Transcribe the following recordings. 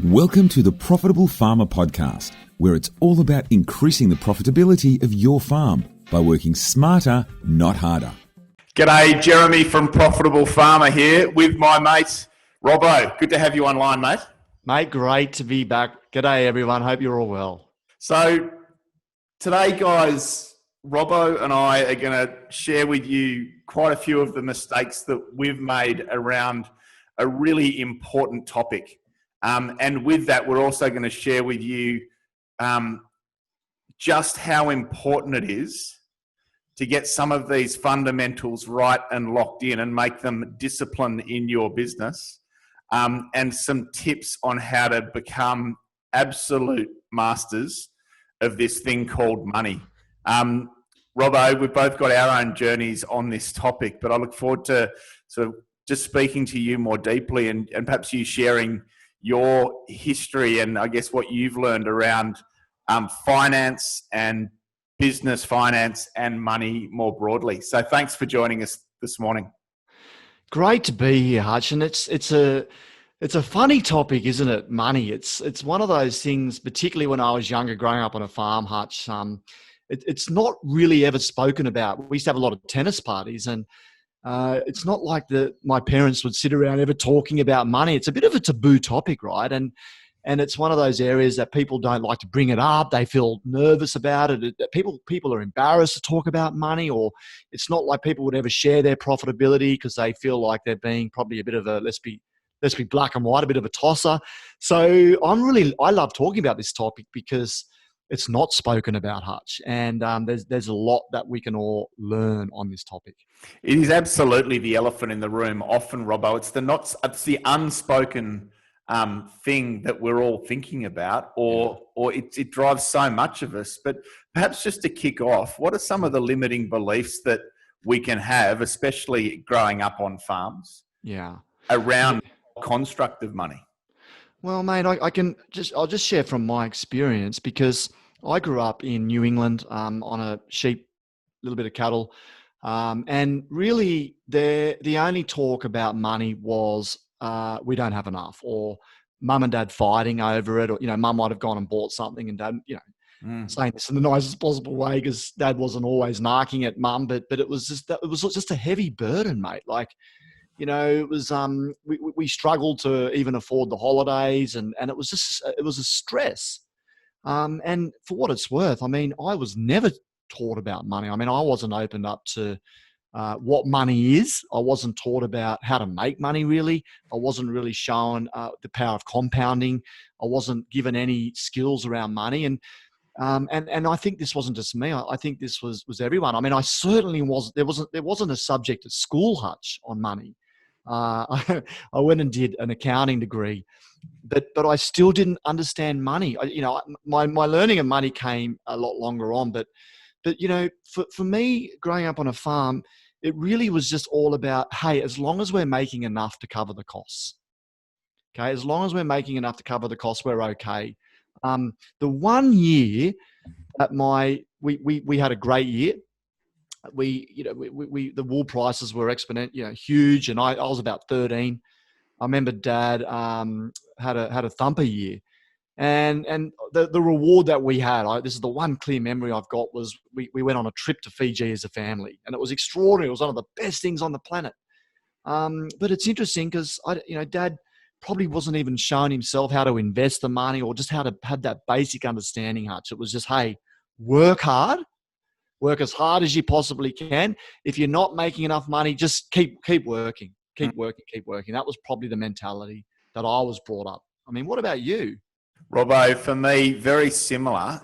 Welcome to the Profitable Farmer Podcast, where it's all about increasing the profitability of your farm by working smarter, not harder. G'day, Jeremy from Profitable Farmer here with my mate, Robbo. Good to have you online, mate. Mate, great to be back. G'day, everyone. Hope you're all well. So today, guys, Robbo and I are going to share with you quite a few of the mistakes that we've made around a really important topic. And with that, we're also going to share with you just how important it is to get some of these fundamentals right and locked in and make them discipline in your business, and some tips on how to become absolute masters of this thing called money. Robbo, we've both got our own journeys on this topic, but I look forward to sort of just speaking to you more deeply and perhaps you sharing your history and I guess what you've learned around finance and business finance and money more broadly. So thanks for joining us this morning. Great to be here, Hutch. And it's a funny topic, isn't it? Money. It's one of those things, particularly when I was younger, growing up on a farm, Hutch. It's not really ever spoken about. We used to have a lot of tennis parties, and it's not like my parents would sit around ever talking about money. It's a bit of a taboo topic, right? And it's one of those areas that people don't like to bring it up. They feel nervous about it. People are embarrassed to talk about money, or it's not like people would ever share their profitability because they feel like they're being probably a bit of a, let's be black and white, a bit of a tosser. So I love talking about this topic because it's not spoken about, Hutch, and there's a lot that we can all learn on this topic. It is absolutely the elephant in the room. Often, Robbo, it's the unspoken thing that we're all thinking about, or it drives so much of us. But perhaps just to kick off, what are some of the limiting beliefs that we can have, especially growing up on farms? Yeah, around construct of money. Well, mate, I'll just share from my experience because I grew up in New England on a sheep, little bit of cattle, and really the only talk about money was we don't have enough, or mum and dad fighting over it, or mum might have gone and bought something and dad saying this in the nicest possible way because dad wasn't always narking at mum, but it was just a heavy burden, mate. Like, it was we struggled to even afford the holidays, and it was a stress. And for what it's worth, I mean, I was never taught about money. I mean, I wasn't opened up to what money is. I wasn't taught about how to make money, really. I wasn't really shown the power of compounding. I wasn't given any skills around money. And I think this wasn't just me. I think this was everyone. I mean, I certainly there wasn't a subject at school, Hutch, on money. I went and did an accounting degree, but I still didn't understand money. My learning of money came a lot longer on. But for me, growing up on a farm, it really was just all about, hey, as long as we're making enough to cover the costs, okay, as long as we're making enough to cover the costs, we're okay. The 1 year that we had a great year. The wool prices were huge, and I was about 13. I remember Dad had a thumper year, and the reward that we had. This is the one clear memory I've got, was we went on a trip to Fiji as a family, and it was extraordinary. It was one of the best things on the planet. But it's interesting because Dad probably wasn't even showing himself how to invest the money or just how to have that basic understanding, Hutch. It was just, hey, work hard. Work as hard as you possibly can. If you're not making enough money, just keep working. Keep working. That was probably the mentality that I was brought up. I mean, what about you? Robbo, for me, very similar.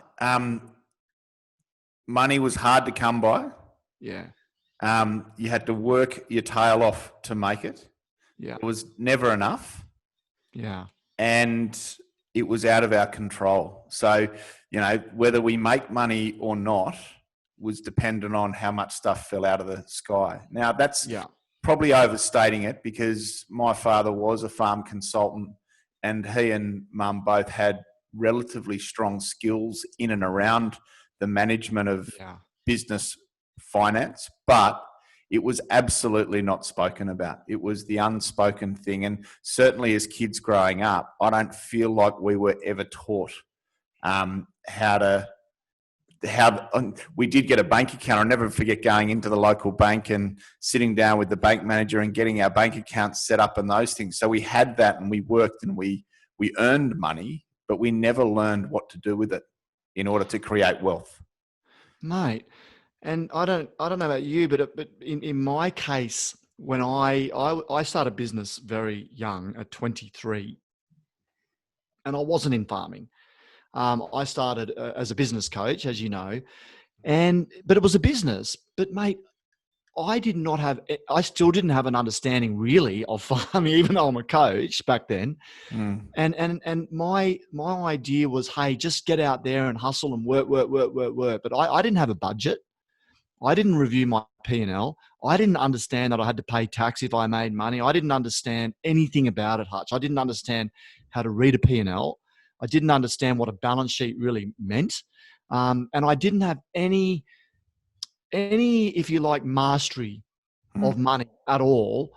Money was hard to come by. Yeah. You had to work your tail off to make it. Yeah. It was never enough. Yeah. And it was out of our control. So, whether we make money or not was dependent on how much stuff fell out of the sky. Now, that's probably overstating it, because my father was a farm consultant and he and mum both had relatively strong skills in and around the management of business finance. But it was absolutely not spoken about. It was the unspoken thing. And certainly as kids growing up, I don't feel like we were ever taught we did get a bank account. I'll never forget going into the local bank and sitting down with the bank manager and getting our bank account set up and those things. So we had that and we worked and we earned money, but we never learned what to do with it in order to create wealth. Mate. And I don't know about you, but in my case, when I started business very young at 23, and I wasn't in farming. I started as a business coach, as you know, but it was a business. But mate, I still didn't have an understanding really of farming, even though I'm a coach back then. And my idea was, hey, just get out there and hustle and work. But I didn't have a budget. I didn't review my P&L. I didn't understand that I had to pay tax if I made money. I didn't understand anything about it, Hutch. I didn't understand how to read a P&L. I didn't understand what a balance sheet really meant. And I didn't have any, if you like, mastery of money at all.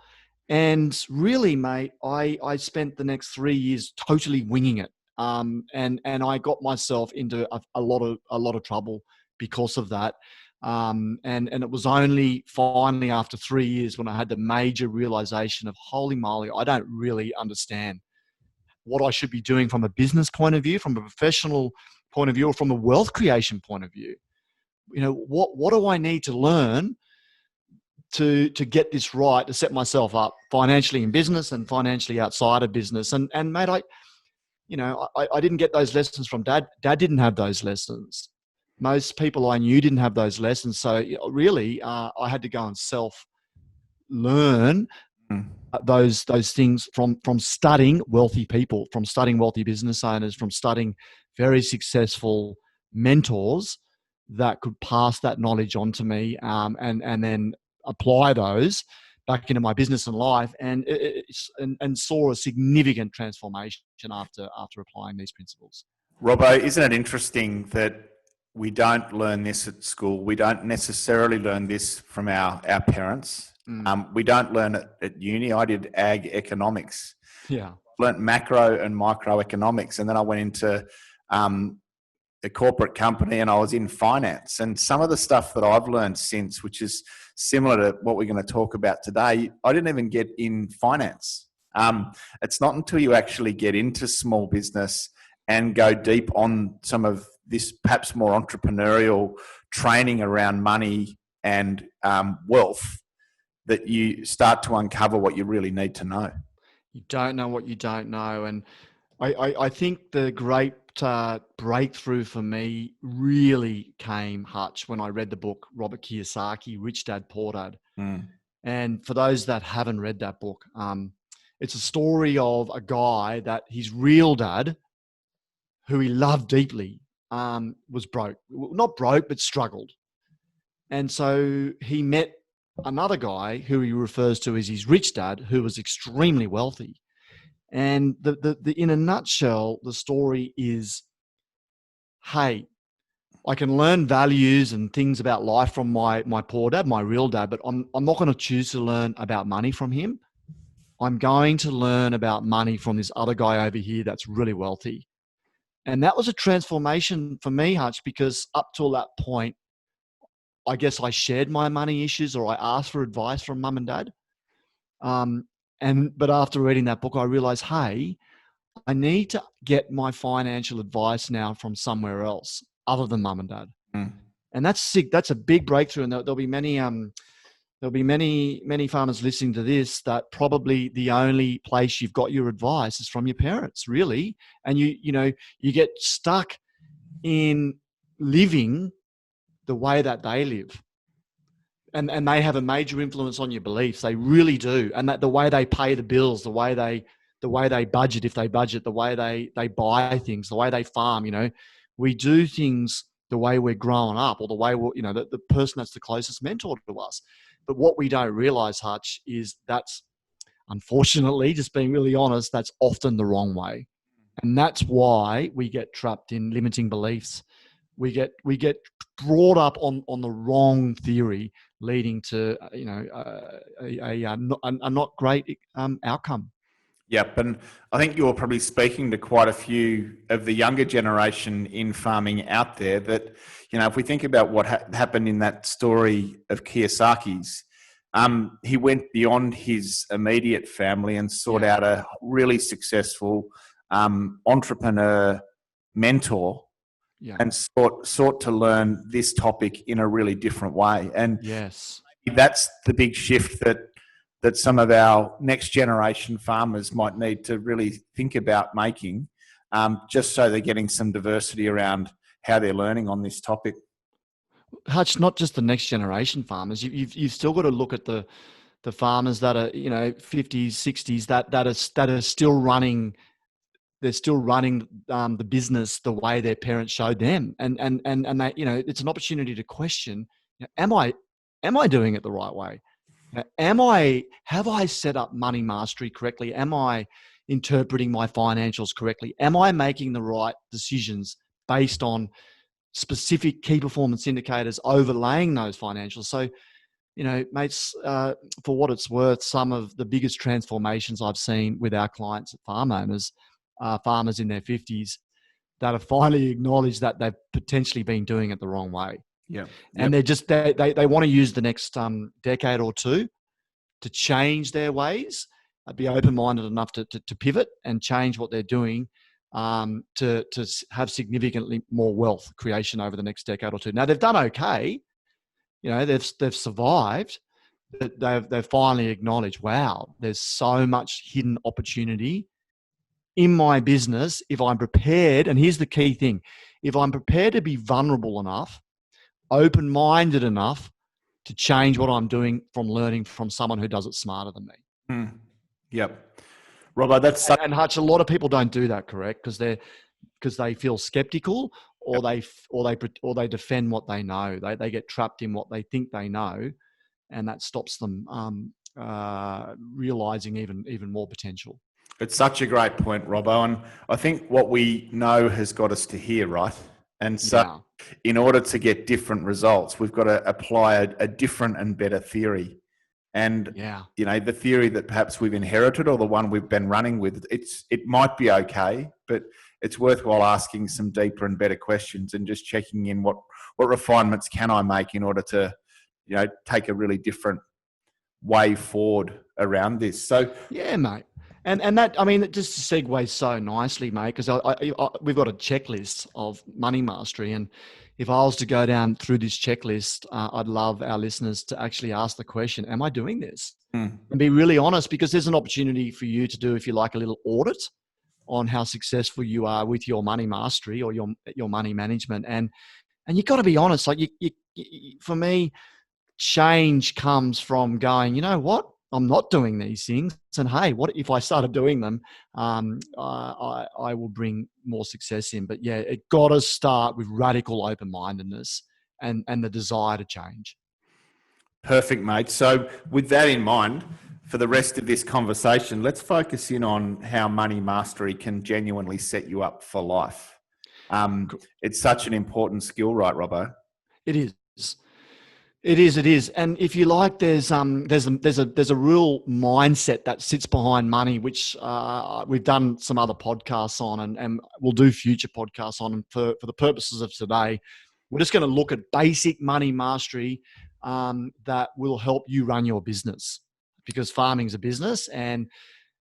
And really, mate, I spent the next 3 years totally winging it. And I got myself into a lot of trouble because of that. And it was only finally after 3 years when I had the major realization of, holy moly, I don't really understand what I should be doing from a business point of view, from a professional point of view, or from a wealth creation point of view. You know, what do I need to learn to get this right, to set myself up financially in business and financially outside of business? And mate, I didn't get those lessons from Dad. Dad didn't have those lessons. Most people I knew didn't have those lessons. So really, I had to go and self-learn those things from studying wealthy people, from studying wealthy business owners, from studying very successful mentors that could pass that knowledge on to me, and then apply those back into my business and life, and saw a significant transformation after applying these principles. Robbo, isn't it interesting that we don't learn this at school? We don't necessarily learn this from our parents. We don't learn it at uni. I did ag economics. Yeah. Learned macro and microeconomics. And then I went into a corporate company and I was in finance. And some of the stuff that I've learned since, which is similar to what we're going to talk about today, I didn't even get in finance. It's not until you actually get into small business and go deep on some of this perhaps more entrepreneurial training around money and wealth that you start to uncover what you really need to know. You don't know what you don't know. And I think the great breakthrough for me really came, Hutch, when I read the book, Robert Kiyosaki, Rich Dad, Poor Dad. And for those that haven't read that book, it's a story of a guy that his real dad, who he loved deeply, was broke. Not broke, but struggled. And so he met another guy who he refers to as his rich dad, who was extremely wealthy. And the in a nutshell, the story is, hey, I can learn values and things about life from my poor dad, my real dad, but I'm not going to choose to learn about money from him. I'm going to learn about money from this other guy over here that's really wealthy. And that was a transformation for me, Hutch, because up till that point, I guess I shared my money issues, or I asked for advice from mum and dad. But after reading that book, I realized, hey, I need to get my financial advice now from somewhere else other than mum and dad. And that's sick. That's a big breakthrough. And there'll be many farmers listening to this that probably the only place you've got your advice is from your parents, really. And you get stuck in living the way that they live. And they have a major influence on your beliefs. They really do. And that the way they pay the bills, the way they budget, if they budget, the way they buy things, the way they farm, we do things the way we're growing up, or the way the person that's the closest mentor to us. But what we don't realize, Hutch, is that's, unfortunately, just being really honest, that's often the wrong way. And that's why we get trapped in limiting beliefs. We get brought up on the wrong theory, leading to a not great outcome. Yep, and I think you're probably speaking to quite a few of the younger generation in farming out there that, if we think about what happened in that story of Kiyosaki's, he went beyond his immediate family and sought out a really successful entrepreneur mentor and sought to learn this topic in a really different way. And that's the big shift that some of our next generation farmers might need to really think about making, just so they're getting some diversity around how they're learning on this topic. Hutch, not just the next generation farmers. You've still got to look at the farmers that are 50s, 60s that are still running. They're still running the business the way their parents showed them, and they, it's an opportunity to question: am I doing it the right way? Have I set up money mastery correctly? Am I interpreting my financials correctly? Am I making the right decisions based on specific key performance indicators overlaying those financials? So, mates, for what it's worth, some of the biggest transformations I've seen with our clients, farm owners, farmers in their 50s, that have finally acknowledged that they've potentially been doing it the wrong way. Yeah. And they're just, they want to use the next decade or two to change their ways, be open-minded enough to pivot and change what they're doing, to have significantly more wealth creation over the next decade or two. Now, they've done okay. They've survived, but they've finally acknowledged, wow, there's so much hidden opportunity in my business if I'm prepared. And here's the key thing: if I'm prepared to be vulnerable enough, open-minded enough to change what I'm doing from learning from someone who does it smarter than me. Yep. Robbo, that's... And Hutch, a lot of people don't do that, correct? Because they feel skeptical, or they defend what they know. They get trapped in what they think they know, and that stops them realizing even more potential. It's such a great point, Robbo, and I think what we know has got us to here, right? And so in order to get different results, we've got to apply a different and better theory. And, the theory that perhaps we've inherited, or the one we've been running with, it might be okay, but it's worthwhile asking some deeper and better questions and just checking in what refinements can I make in order to, take a really different way forward around this. So, yeah, mate. And that, it just segues so nicely, mate, because we've got a checklist of money mastery. And if I was to go down through this checklist, I'd love our listeners to actually ask the question, am I doing this? And be really honest, because there's an opportunity for you to do, if you like, a little audit on how successful you are with your money mastery or your money management. And you've got to be honest. Like for me, change comes from going, you know what? I'm not doing these things. And hey, what if I started doing them? I will bring more success in. But yeah, it got to start with radical open-mindedness and the desire to change. Perfect, mate. So with that in mind, for the rest of this conversation, let's focus in on how money mastery can genuinely set you up for life. It's such an important skill, right, Robbo? It is. It is. And if you like, there's a real mindset that sits behind money, which we've done some other podcasts on, and we'll do future podcasts on. And for the purposes of today, we're just going to look at basic money mastery that will help you run your business, because farming's a business, and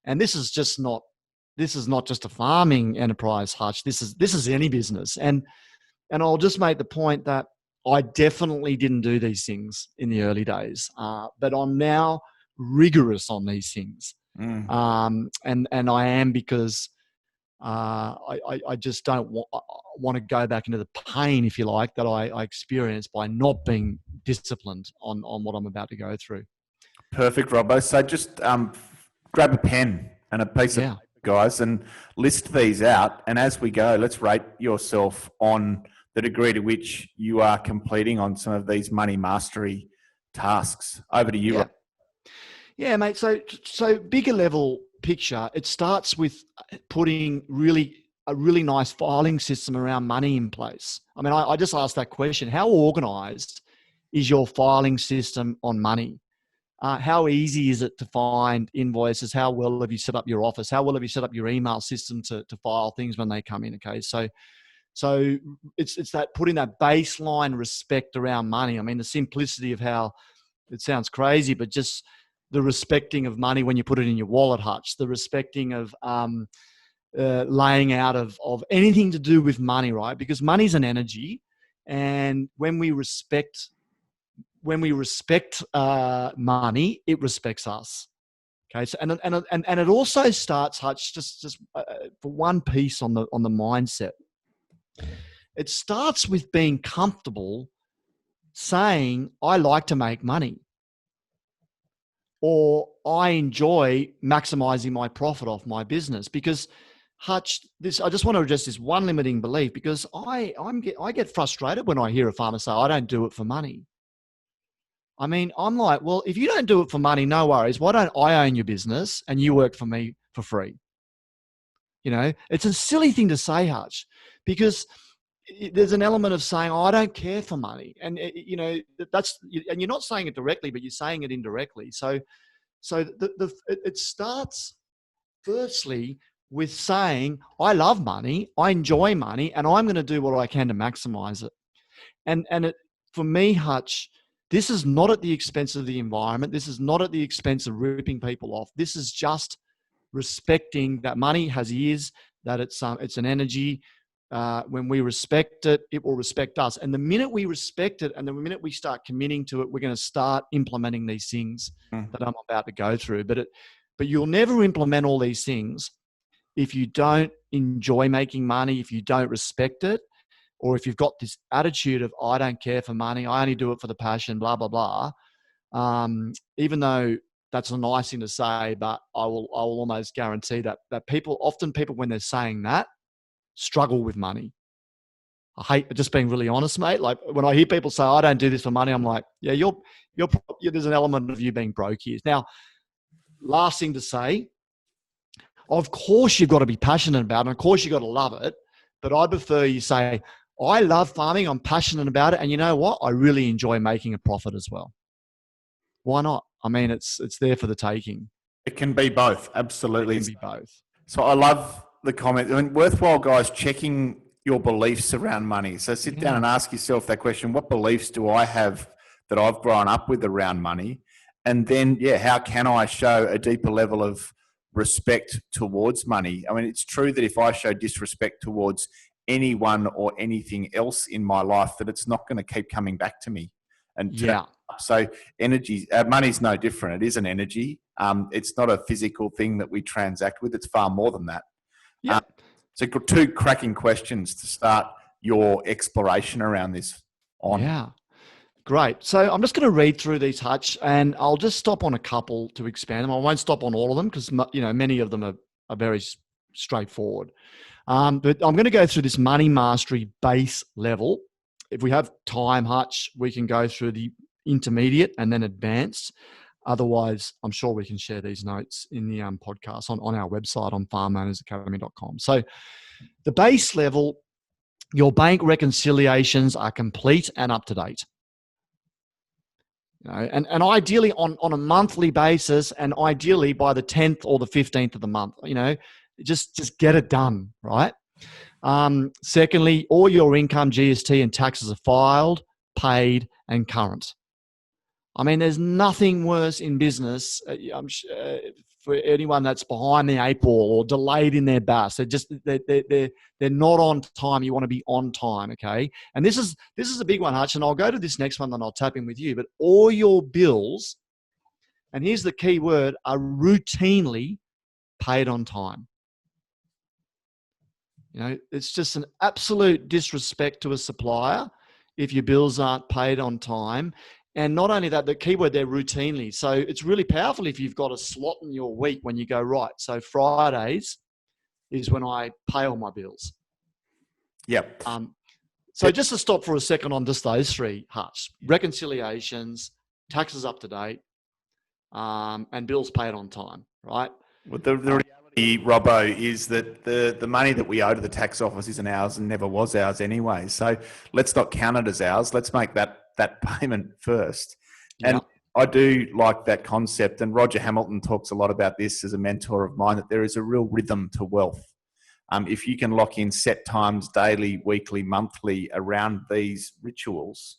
this is not just a farming enterprise, Hutch. This is any business, and I'll just make the point that I definitely didn't do these things in the early days, but I'm now rigorous on these things. And I am, because I just don't want to go back into the pain, if you like, that I experienced by not being disciplined on what I'm about to go through. Perfect, Robbo. So just grab a pen and a piece of paper, guys, and list these out. And as we go, let's rate yourself on the degree to which you are completing on some of these money mastery tasks. Over to you, Rob. Yeah, mate. So bigger level picture, it starts with putting a really nice filing system around money in place. I just asked that question: how organized is your filing system on money? How easy is it to find invoices? How well have you set up your office? How well have you set up your email system to file things when they come in? Okay, so it's that putting that baseline respect around money. I mean, the simplicity of how it sounds crazy, but just the respecting of money when you put it in your wallet, Hutch, the respecting of laying out of anything to do with money, right? Because money's an energy, and when we respect money, it respects us. Okay, so and it also starts, Hutch, just for one piece on the mindset. It starts with being comfortable saying, I like to make money, or I enjoy maximizing my profit off my business. Because, Hutch, I just want to address this one limiting belief, because I get frustrated when I hear a farmer say, I don't do it for money. I mean, I'm like, well, if you don't do it for money, no worries. Why don't I own your business and you work for me for free? You know, it's a silly thing to say, Hutch, because there's an element of saying, oh, I don't care for money. And, you know, and you're not saying it directly, but you're saying it indirectly. So it starts firstly with saying, I love money, I enjoy money, and I'm going to do what I can to maximize it. And for me, Hutch, this is not at the expense of the environment. This is not at the expense of ripping people off. This is just respecting that money has ears, that it's an energy. When we respect it, it will respect us. And the minute we respect it and the minute we start committing to it, we're going to start implementing these things that I'm about to go through. But you'll never implement all these things if you don't enjoy making money, if you don't respect it, or if you've got this attitude of, I don't care for money, I only do it for the passion, blah, blah, blah. Even though that's a nice thing to say, but I will almost guarantee that people, when they're saying that, struggle with money. I hate just being really honest, mate. Like when I hear people say, I don't do this for money, I'm like, yeah, there's an element of you being broke here. Now, last thing to say, of course you've got to be passionate about it, and of course you've got to love it, but I prefer you say, I love farming, I'm passionate about it, and you know what? I really enjoy making a profit as well. Why not? I mean, it's there for the taking. It can be both, absolutely. It can be both. So I love the comment. I mean, worthwhile, guys, checking your beliefs around money. So sit down and ask yourself that question: what beliefs do I have that I've grown up with around money? And then, how can I show a deeper level of respect towards money? I mean, it's true that if I show disrespect towards anyone or anything else in my life, that it's not going to keep coming back to me. And so energy, money's no different. It is an energy. It's not a physical thing that we transact with. It's far more than that. Yeah. So two cracking questions to start your exploration around this on. Yeah. Great. So I'm just going to read through these, Hutch, and I'll just stop on a couple to expand them. I won't stop on all of them because, you know, many of them are very straightforward. But I'm going to go through this money mastery base level. If we have time, Hutch, we can go through the intermediate and then advanced. Otherwise, I'm sure we can share these notes in the podcast on our website on farmownersacademy.com. So the base level, your bank reconciliations are complete and up to date. You know, and ideally on a monthly basis, and ideally by the 10th or the 15th of the month, you know, just get it done, right? Secondly, all your income, GST and taxes are filed, paid and current. I mean, there's nothing worse in business for anyone that's behind the eight ball or delayed in their BAS. They're not on time. You want to be on time, okay? And this is a big one, Hutch, and I'll go to this next one, then I'll tap in with you. But all your bills, and here's the key word, are routinely paid on time. You know, it's just an absolute disrespect to a supplier if your bills aren't paid on time. And not only that, the keyword there, routinely. So it's really powerful if you've got a slot in your week when you go, right, so Fridays is when I pay all my bills. Yep. So just to stop for a second on just those three, Hutch: reconciliations, taxes up to date, and bills paid on time, right? Well, the reality, Robbo, is that the money that we owe to the tax office isn't ours and never was ours anyway. So let's not count it as ours. Let's make that that payment first. Yeah. And I do like that concept. And Roger Hamilton talks a lot about this as a mentor of mine, that there is a real rhythm to wealth. If you can lock in set times, daily, weekly, monthly, around these rituals,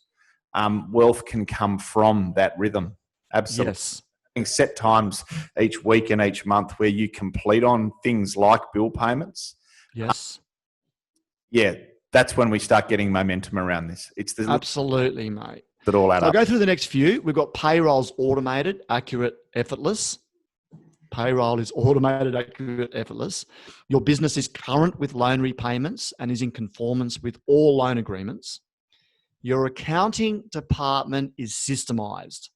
wealth can come from that rhythm. Absolutely. Yes. Set times each week and each month where you complete on things like bill payments. Yes. Yeah, that's when we start getting momentum around this. It's the Absolutely, mate. that all add So I'll up. go through the next few. We've got payrolls automated, accurate, effortless. Payroll is automated, accurate, effortless. Your business is current with loan repayments and is in conformance with all loan agreements. Your accounting department is systemized.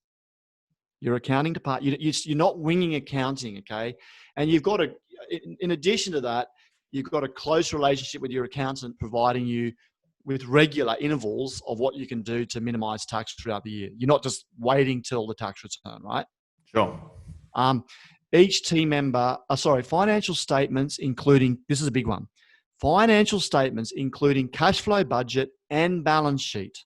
Your accounting department, you're not winging accounting, okay? And you've got in addition to that, you've got a close relationship with your accountant, providing you with regular intervals of what you can do to minimize tax throughout the year. You're not just waiting till the tax return, right? Sure. Each team member, financial statements, including, this is a big one, financial statements, including cash flow budget and balance sheet,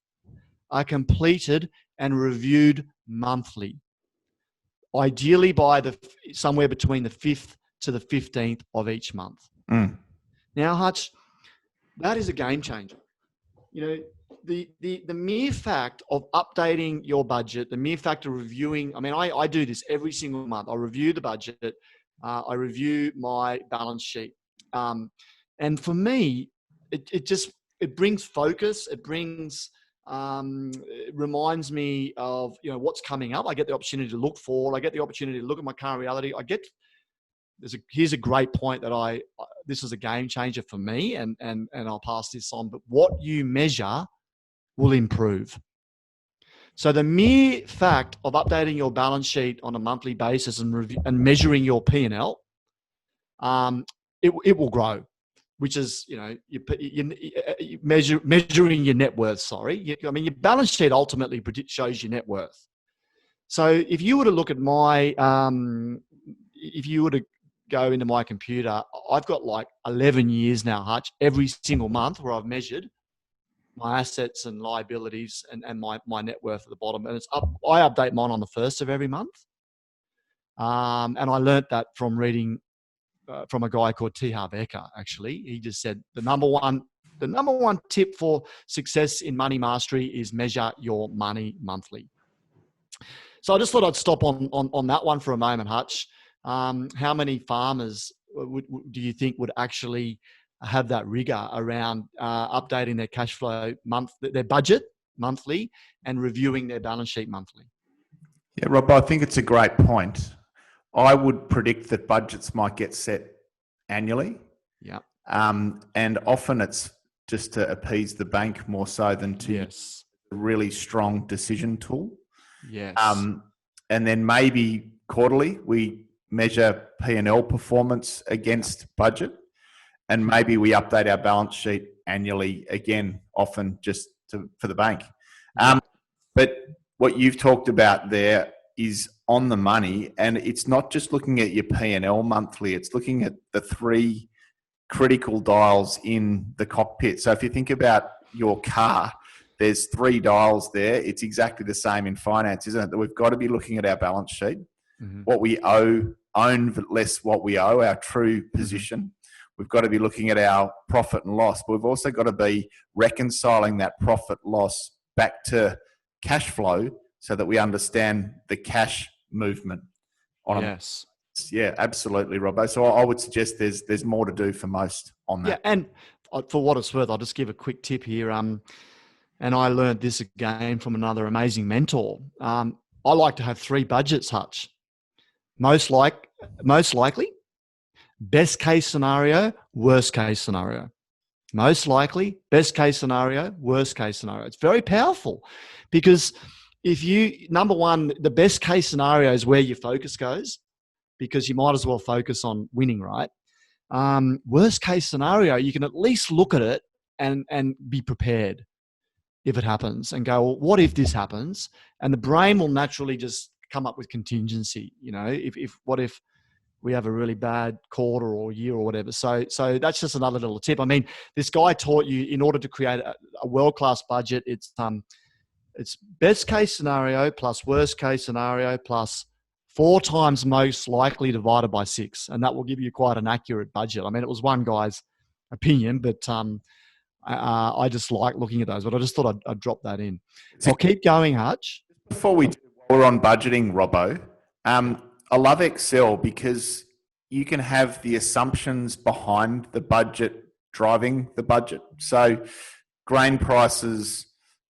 are completed and reviewed monthly, ideally by somewhere between the 5th to the 15th of each month. Now, Hutch, that is a game changer. You know, the mere fact of updating your budget, the mere fact of reviewing, I mean, I do this every single month. I review the budget. I review my balance sheet. And for me, it brings focus. It reminds me of, what's coming up. I get the opportunity to look forward. I get the opportunity to look at my current reality. Here's a great point that this is a game changer for me, and I'll pass this on. But what you measure will improve. So the mere fact of updating your balance sheet on a monthly basis and measuring your P&L, it will grow, which is, you measuring your net worth. Sorry. Your balance sheet ultimately shows your net worth. So if you were to look at if you were to go into my computer, I've got like 11 years now, Hutch, every single month where I've measured my assets and liabilities and my net worth at the bottom. And it's up. I update mine on the 1st of every month. And I learnt that from reading from a guy called T. Harv Eker, actually. He just said the number one tip for success in money mastery is measure your money monthly. So I just thought I'd stop on that one for a moment, Hutch. How many farmers do you think would actually have that rigor around updating their cash flow their budget monthly, and reviewing their balance sheet monthly? Yeah, Rob, I think it's a great point. I would predict that budgets might get set annually. Yeah. And often it's just to appease the bank more so than to Yes. a really strong decision tool. Yes. And then maybe quarterly we measure P&L performance against budget, and maybe we update our balance sheet annually again, often just for the bank. But what you've talked about there is on the money, and it's not just looking at your P&L monthly, it's looking at the 3 critical dials in the cockpit. So if you think about your car, there's 3 dials there. It's exactly the same in finance, isn't it? That we've got to be looking at our balance sheet, what we own less what we owe, our true position. We've got to be looking at our profit and loss, but we've also got to be reconciling that profit loss back to cash flow so that we understand the cash movement. Yes. Yeah, absolutely, Robbo. So I would suggest there's more to do for most on that. Yeah, and for what it's worth, I'll just give a quick tip here. And I learned this again from another amazing mentor. I like to have 3 budgets, Hutch. Most likely, best case scenario, worst case scenario. Most likely, best case scenario, worst case scenario. It's very powerful, because number one, the best case scenario is where your focus goes, because you might as well focus on winning, right? Worst case scenario, you can at least look at it and be prepared if it happens, and go, well, what if this happens? And the brain will naturally just come up with contingency. What if we have a really bad quarter or year or whatever? So that's just another little tip. I mean, this guy taught you, in order to create a world-class budget, it's It's best case scenario plus worst case scenario plus 4 times most likely divided by 6. And that will give you quite an accurate budget. I mean, it was one guy's opinion, but I just like looking at those. But I just thought I'd drop that in. I'll keep going, Hutch. Before we're on budgeting, Robbo, I love Excel because you can have the assumptions behind the budget driving the budget. So grain prices,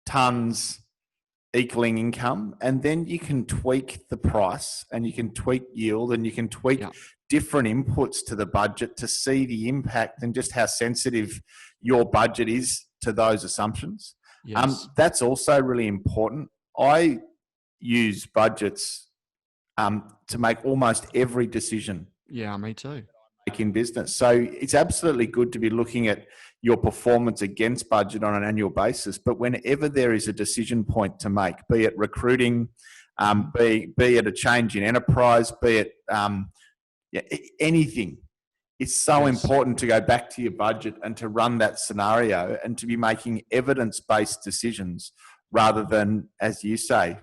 tons, equaling income, and then you can tweak the price and you can tweak yield and you can tweak different inputs to the budget to see the impact and just how sensitive your budget is to those assumptions. Yes. That's also really important. I use budgets to make almost every decision. Yeah, me too. In business. So it's absolutely good to be looking at your performance against budget on an annual basis. But whenever there is a decision point to make, be it recruiting, be it a change in enterprise, be it anything, it's so important to go back to your budget and to run that scenario and to be making evidence-based decisions rather than, as you say,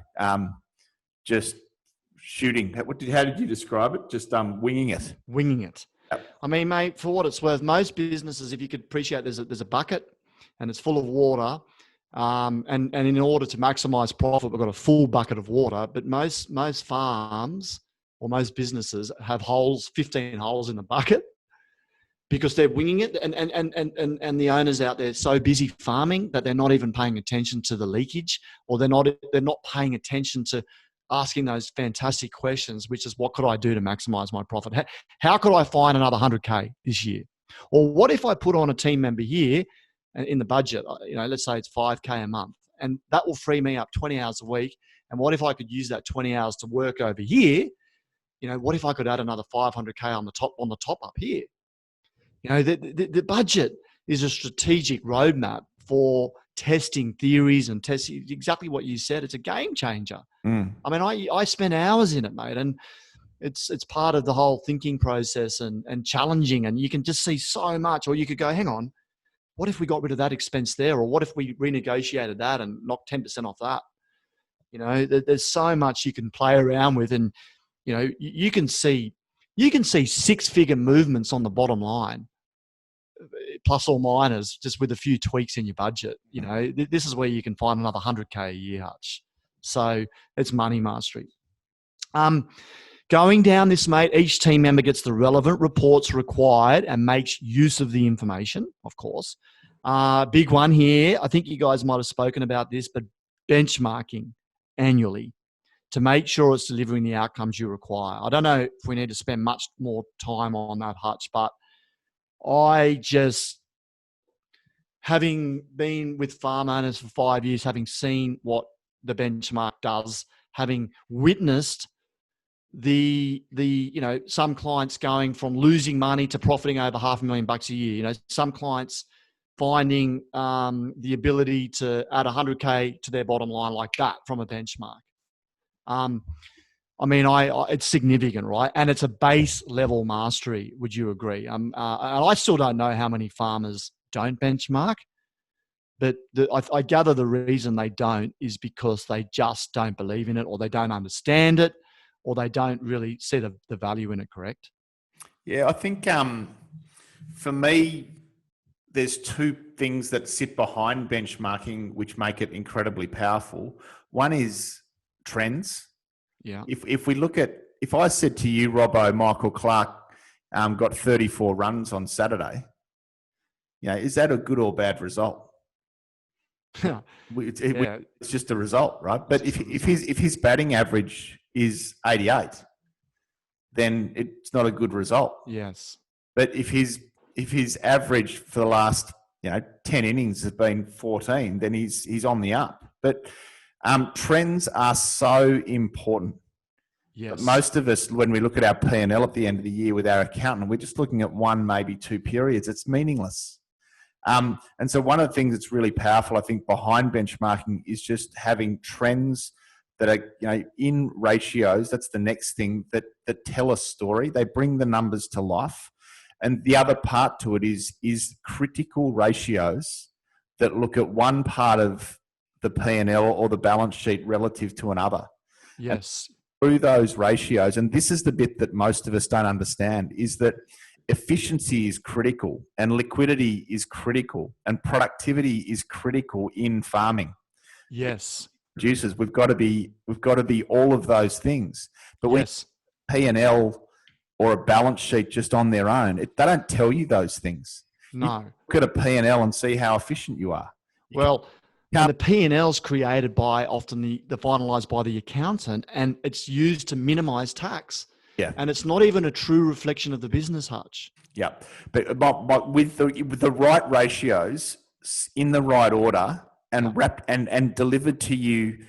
just shooting. How did you describe it? Just winging it. Winging it. I mean, mate, for what it's worth, most businesses, if you could appreciate, there's a bucket and it's full of water. And in order to maximize profit, we've got a full bucket of water. But most farms or most businesses have 15 holes in the bucket because they're winging it. And the owners out there are so busy farming that they're not even paying attention to the leakage, or they're not paying attention to asking those fantastic questions, which is, what could I do to maximize my profit? How could I find another 100K this year? Or what if I put on a team member here in the budget, let's say it's 5K a month, and that will free me up 20 hours a week. And what if I could use that 20 hours to work over here? What if I could add another 500K on the top up here? The budget is a strategic roadmap for testing theories and testing exactly what you said. It's a game changer. I mean, I spend hours in it, mate, and it's part of the whole thinking process and challenging. And you can just see so much. Or you could go, hang on, what if we got rid of that expense there? Or what if we renegotiated that and knocked 10% off that? There's so much you can play around with, and you can see 6-figure movements on the bottom line, plus or minus, just with a few tweaks in your budget. This is where you can find another 100K a year, Hutch. So it's money mastery. Going down this, mate, each team member gets the relevant reports required and makes use of the information, of course. Big one here. I think you guys might have spoken about this, but benchmarking annually to make sure it's delivering the outcomes you require. I don't know if we need to spend much more time on that, Hutch, but having been with farm owners for 5 years, having seen what the benchmark does, having witnessed some clients going from losing money to profiting over $500,000 a year, some clients finding the ability to add 100K to their bottom line like that from a benchmark. It's significant, right? And it's a base level mastery. Would you agree? And I still don't know how many farmers don't benchmark, but I gather the reason they don't is because they just don't believe in it, or they don't understand it, or they don't really see the value in it, correct? Yeah, I think for me, there's two things that sit behind benchmarking which make it incredibly powerful. One is trends. Yeah. If I said to you, Robbo, Michael Clark got 34 runs on Saturday, is that a good or bad result? It's just a result, right? But if his batting average is 88, then it's not a good result. Yes. But if his average for the last 10 innings has been 14, then he's on the up. But trends are so important. Yes. But most of us, when we look at our P&L at the end of the year with our accountant, we're just looking at one, maybe two periods. It's meaningless. And so one of the things that's really powerful, I think, behind benchmarking is just having trends that are in ratios. That's the next thing that tell a story. They bring the numbers to life. And the other part to it is critical ratios that look at one part of the P&L or the balance sheet relative to another. Yes. And through those ratios, and this is the bit that most of us don't understand, is that efficiency is critical and liquidity is critical and productivity is critical in farming. Yes. Producers, we've got to be all of those things. But when P&L or a balance sheet just on their own, they don't tell you those things. No. You look at a P&L and see how efficient you are. And the P&L is created by often the finalised by the accountant, and it's used to minimise tax. Yeah. And it's not even a true reflection of the business, Hutch. Yeah. But with the right ratios in the right order and wrapped and delivered to you,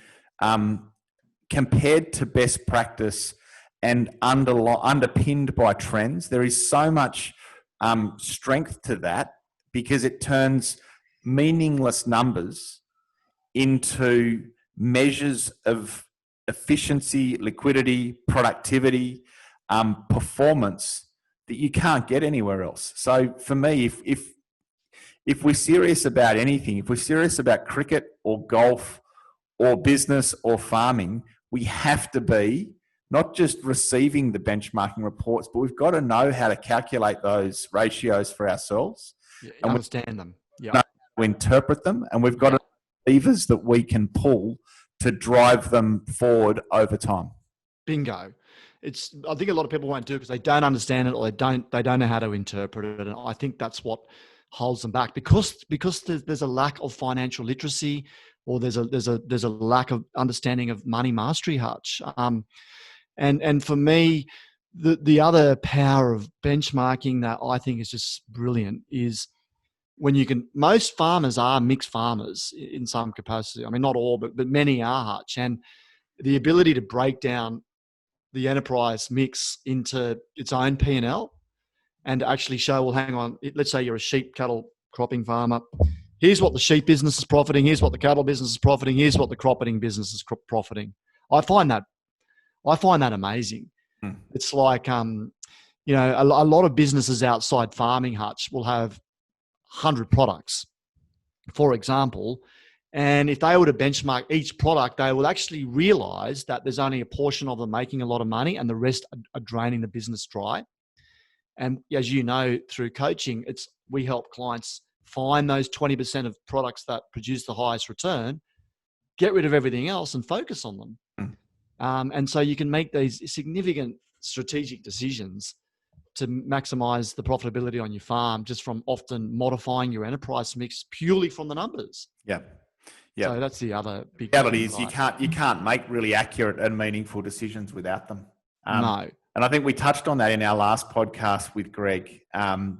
compared to best practice and underpinned by trends, there is so much strength to that, because it turns meaningless numbers into measures of efficiency, liquidity, productivity, performance that you can't get anywhere else. So for me, if we're serious about anything, if we're serious about cricket or golf or business or farming, we have to be not just receiving the benchmarking reports, but we've got to know how to calculate those ratios for ourselves. And understand them. Know how to interpret them, and we've got levers that we can pull to drive them forward over time. Bingo. I think a lot of people won't do it because they don't understand it, or they don't know how to interpret it. And I think that's what holds them back, because there's a lack of financial literacy, or there's a lack of understanding of money mastery, Hutch. And for me, the other power of benchmarking that I think is just brilliant is when most farmers are mixed farmers in some capacity. I mean, not all, but many are, Hutch. And the ability to break down the enterprise mix into its own P&L and actually show, well, hang on, let's say you're a sheep, cattle, cropping farmer. Here's what the sheep business is profiting. Here's what the cattle business is profiting. Here's what the cropping business is profiting. I find that amazing. It's like, a lot of businesses outside farming, Hutch, will have 100 products, for example. And if they were to benchmark each product, they will actually realize that there's only a portion of them making a lot of money and the rest are draining the business dry. And as you know, through coaching, we help clients find those 20% of products that produce the highest return, get rid of everything else and focus on them. And so you can make these significant strategic decisions to maximize the profitability on your farm just from often modifying your enterprise mix purely from the numbers. Yeah. So that's the other big reality is you can't make really accurate and meaningful decisions without them. No. And I think we touched on that in our last podcast with Greg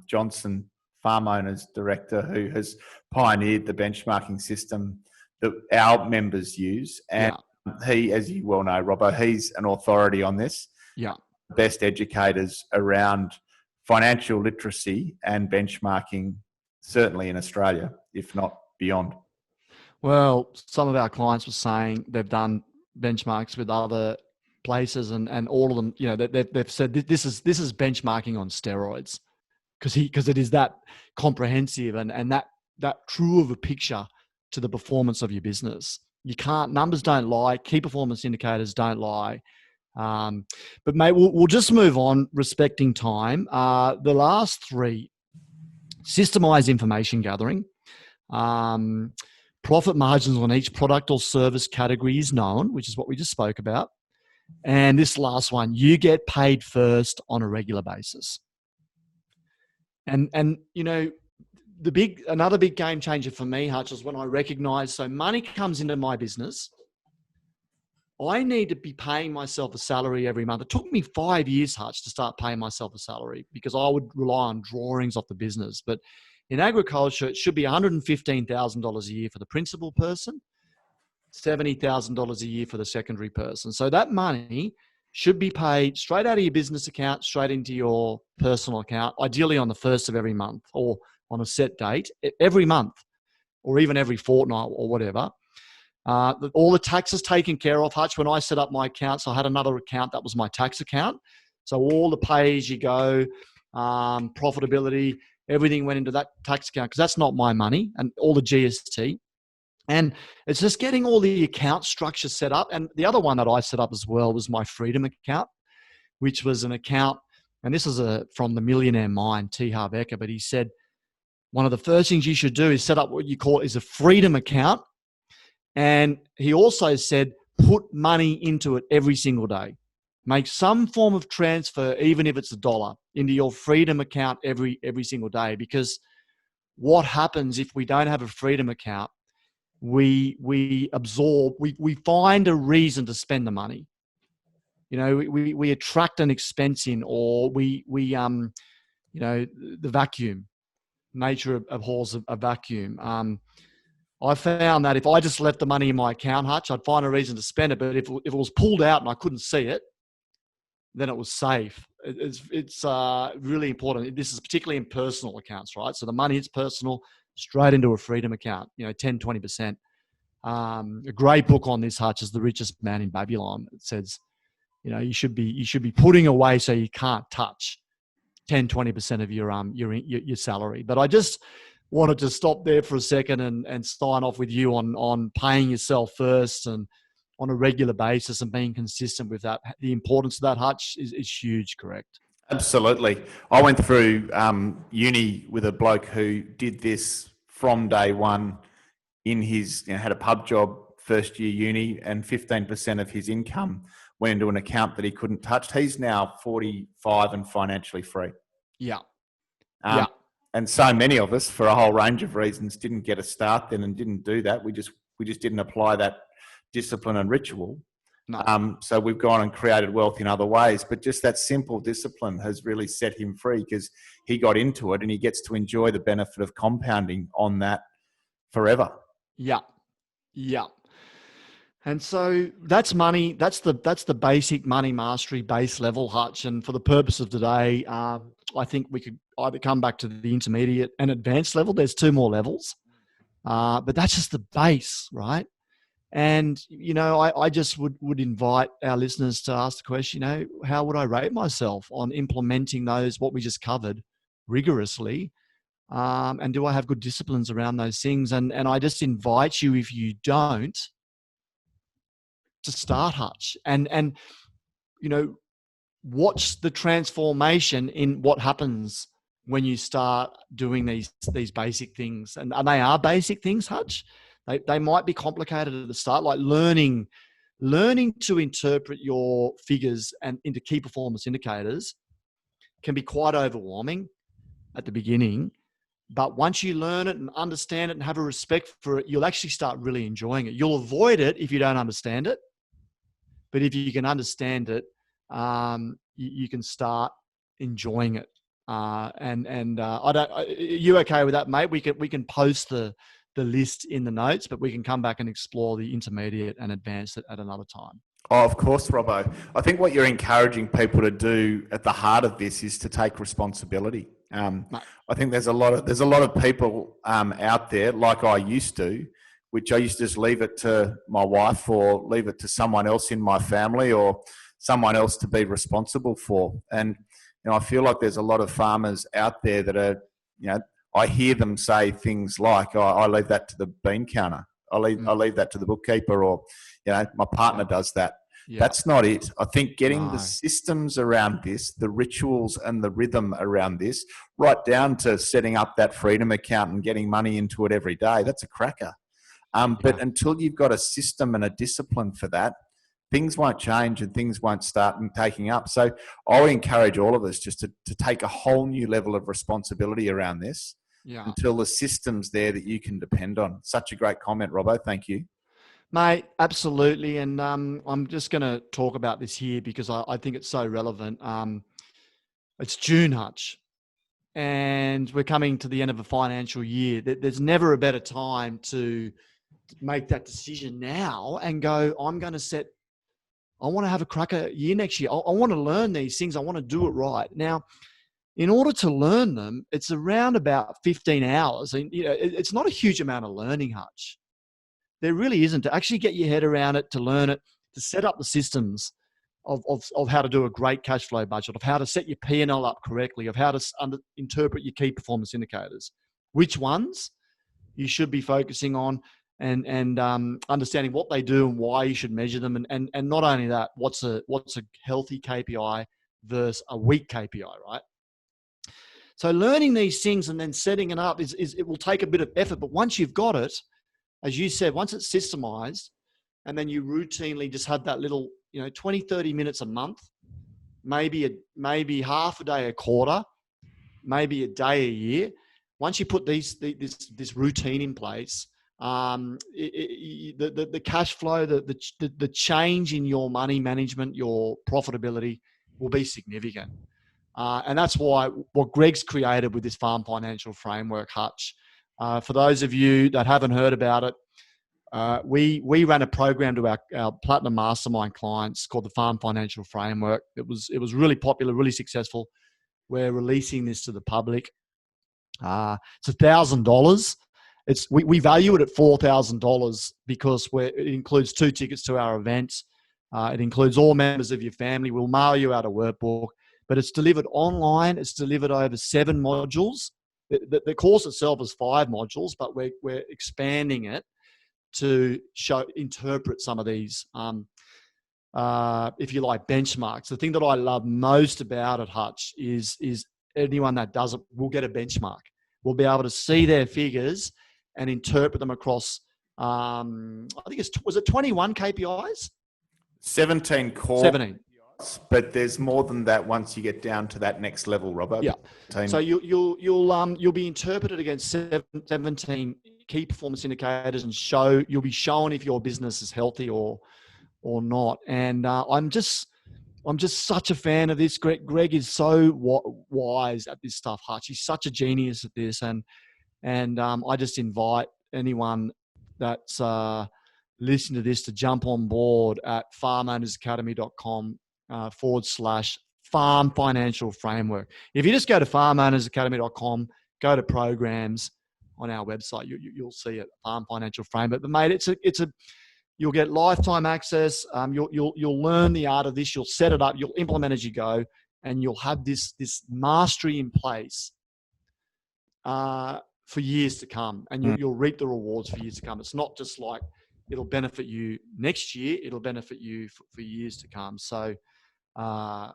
Johnson, Farm Owners Director, who has pioneered the benchmarking system that our members use. And he, as you well know, Robbo, he's an authority on this. Yeah. Best educators around financial literacy and benchmarking, certainly in Australia, if not beyond. Well, some of our clients were saying they've done benchmarks with other places, and all of them, they've said this is benchmarking on steroids, because it is that comprehensive and that true of a picture to the performance of your business. Numbers don't lie, key performance indicators don't lie. But mate, we'll just move on, respecting time. The last three: systemized information gathering, profit margins on each product or service category is known, which is what we just spoke about. And this last one, you get paid first on a regular basis. And another big game changer for me, Hutch, is when I recognize, so money comes into my business. I need to be paying myself a salary every month. It took me 5 years, Hutch, to start paying myself a salary, because I would rely on drawings off the business. But in agriculture, it should be $115,000 a year for the principal person, $70,000 a year for the secondary person. So that money should be paid straight out of your business account, straight into your personal account, ideally on the first of every month or on a set date, every month or even every fortnight or whatever. All the taxes taken care of, Hutch. When I set up my accounts, I had another account that was my tax account. So all the pay-as-you-go, profitability, everything went into that tax account, because that's not my money, and all the GST. And it's just getting all the account structure set up. And the other one that I set up as well was my Freedom account, which was an account, and this is from the Millionaire Mind, T. Harv Eker, but he said, one of the first things you should do is set up what you call is a Freedom account. And he also said, put money into it every single day. Make some form of transfer, even if it's $1, into your Freedom account every single day. Because what happens if we don't have a Freedom account? We absorb, we find a reason to spend the money. We attract an expense in, or we the vacuum. Nature abhors a vacuum. I found that if I just left the money in my account, Hutch, I'd find a reason to spend it. But if it was pulled out and I couldn't see it, then it was safe. It's really important. This is particularly in personal accounts, right? So the money is personal, straight into a Freedom account, 10, 20%. A great book on this, Hutch, is The Richest Man in Babylon. It says, you should be putting away so you can't touch 10, 20% of your salary. But I just wanted to stop there for a second and sign off with you on paying yourself first and on a regular basis and being consistent with that. The importance of that, Hutch, is huge, correct? Absolutely. I went through uni with a bloke who did this from day one. In his, had a pub job first year uni, and 15% of his income went into an account that he couldn't touch. He's now 45 and financially free. Yeah. And so many of us, for a whole range of reasons, didn't get a start then and didn't do that. We just didn't apply that discipline and ritual. No. So we've gone and created wealth in other ways. But just that simple discipline has really set him free, because he got into it and he gets to enjoy the benefit of compounding on that forever. Yeah. And so that's money. That's the basic money mastery base level, Hutch. And for the purpose of today, I think we could either come back to the intermediate and advanced level. There's 2 more levels, but that's just the base, right? And I just would invite our listeners to ask the question, how would I rate myself on implementing what we just covered rigorously? And do I have good disciplines around those things? And I just invite you, if you don't, to start, Hutch, and watch the transformation in what happens when you start doing these basic things. And they are basic things, Hutch. They might be complicated at the start, like learning to interpret your figures and into key performance indicators can be quite overwhelming at the beginning. But once you learn it and understand it and have a respect for it, you'll actually start really enjoying it. You'll avoid it if you don't understand it. But if you can understand it, you can start enjoying it. Are you okay with that, mate? We can post the list in the notes, but we can come back and explore the intermediate and advanced at another time. Oh, of course, Robbo. I think what you're encouraging people to do at the heart of this is to take responsibility. I think there's a lot of people out there, like I used to, which I used to just leave it to my wife or leave it to someone else in my family or someone else to be responsible for. And I feel like there's a lot of farmers out there that are, I hear them say things like, "Oh, I leave that to the bean counter. I leave that to the bookkeeper," or my partner does that. Yeah. That's not it. I think getting the systems around this, the rituals and the rhythm around this, right down to setting up that Freedom account and getting money into it every day, that's a cracker. But until you've got a system and a discipline for that, things won't change and things won't start taking up. So I would encourage all of us just to take a whole new level of responsibility around this until the system's there that you can depend on. Such a great comment, Robbo. Thank you. Mate, absolutely. And I'm just going to talk about this here because I think it's so relevant. It's June, Hutch, and we're coming to the end of a financial year. There's never a better time to make that decision now and go, I want to have a cracker year next year. I want to learn these things. I want to do it right. Now, in order to learn them, it's around about 15 hours. And, it's not a huge amount of learning, Hutch. There really isn't. To actually get your head around it, to learn it, to set up the systems of how to do a great cash flow budget, of how to set your P&L up correctly, of how to interpret your key performance indicators, which ones you should be focusing on, and understanding what they do and why you should measure them, and not only that, what's a healthy KPI versus a weak KPI, right? So learning these things and then setting it up is it will take a bit of effort, but once you've got it, as you said, once it's systemized, and then you routinely just have that little, 20, 30 minutes a month, maybe half a day a quarter, maybe a day a year. Once you put this routine in place, the cash flow, the change in your money management, your profitability will be significant. And that's what Greg's created with this Farm Financial Framework, Hutch. For those of you that haven't heard about it, we ran a program to our Platinum Mastermind clients called the Farm Financial Framework. It was really popular, really successful. We're releasing this to the public. It's $1,000. We value it at $4,000 because it includes 2 tickets to our events. It includes all members of your family. We'll mail you out a workbook, but it's delivered online. It's delivered over 7 modules. The course itself is 5 modules, but we're expanding it to interpret some of these, if you like, benchmarks. The thing that I love most about it, Hutch, is anyone that does it will get a benchmark. We'll be able to see their figures and interpret them across, I think was it 21 KPIs? 17 core. 17. But there's more than that once you get down to that next level, Robert. Yeah. So you'll be interpreted against 17 key performance indicators, and you'll be shown if your business is healthy or not. And I'm just such a fan of this. Greg is so wise at this stuff, Hutch. He's such a genius at this, and I just invite anyone that's listening to this to jump on board at farmownersacademy.com /Farm Financial Framework. If you just go to farmownersacademy.com, go to programs on our website, you'll see it, Farm Financial Framework. But mate, you'll get lifetime access. You'll learn the art of this. You'll set it up. You'll implement as you go, and you'll have this mastery in place for years to come, and you'll reap the rewards for years to come. It's not just like it'll benefit you next year; it'll benefit you for years to come. So, I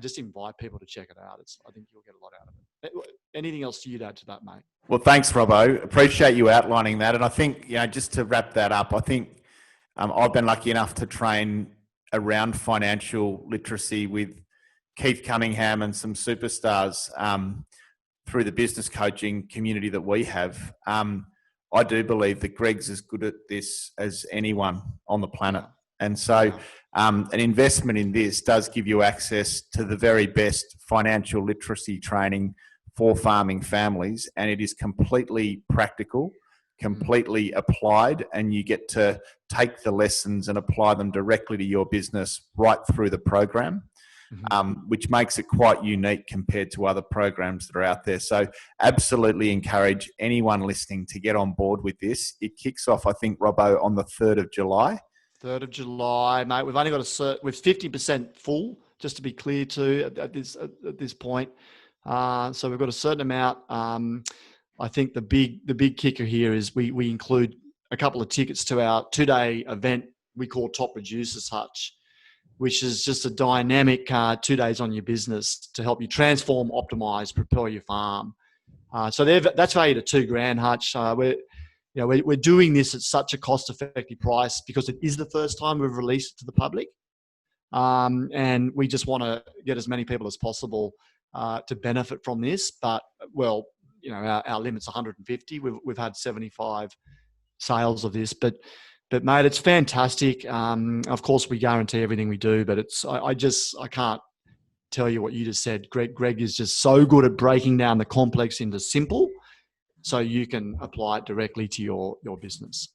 just invite people to check it out. I think you'll get a lot out of it. Anything else you'd add to that, mate? Well, thanks, Robbo. Appreciate you outlining that. And I think, just to wrap that up, I think I've been lucky enough to train around financial literacy with Keith Cunningham and some superstars through the business coaching community that we have. I do believe that Greg's as good at this as anyone on the planet. And so an investment in this does give you access to the very best financial literacy training for farming families, and it is completely practical, completely applied, and you get to take the lessons and apply them directly to your business right through the program, which makes it quite unique compared to other programs that are out there. So absolutely encourage anyone listening to get on board with this. It kicks off, I think, Robbo, on the 3rd of July. 3rd of July, mate. We've only got we're 50% full, just to be clear too at this point. So we've got a certain amount. I think the big kicker here is we include a couple of tickets to our 2-day event we call Top Producers, Hutch, which is just a dynamic 2 days on your business to help you transform, optimize, propel your farm. So that's valued at $2,000, Hutch. We're doing this at such a cost-effective price because it is the first time we've released it to the public, and we just want to get as many people as possible to benefit from this. But our limit's 150. We've had 75 sales of this, but mate, it's fantastic. Of course, we guarantee everything we do, but I can't tell you what you just said. Greg is just so good at breaking down the complex into simple, so you can apply it directly to your business.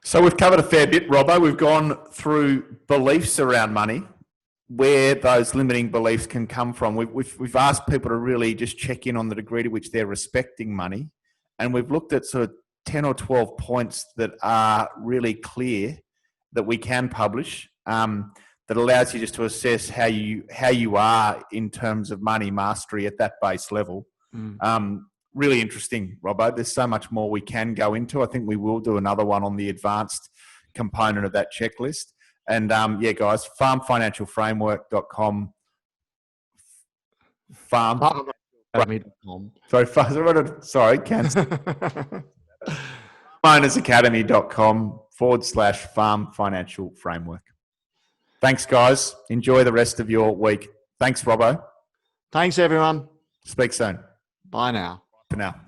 So we've covered a fair bit, Robbo. We've gone through beliefs around money, where those limiting beliefs can come from. We've asked people to really just check in on the degree to which they're respecting money, and we've looked at sort of 10 or 12 points that are really clear that we can publish, that allows you just to assess how you are in terms of money mastery at that base level. really interesting, Robbo. There's so much more we can go into. I think we will do another one on the advanced component of that checklist. And yeah, guys, farmfinancialframework.com. Farmacademy.com. Sorry, ownersacademy.com/farm financial framework. Thanks, guys. Enjoy the rest of your week. Thanks, Robbo. Thanks, everyone. Speak soon. Bye now. For now.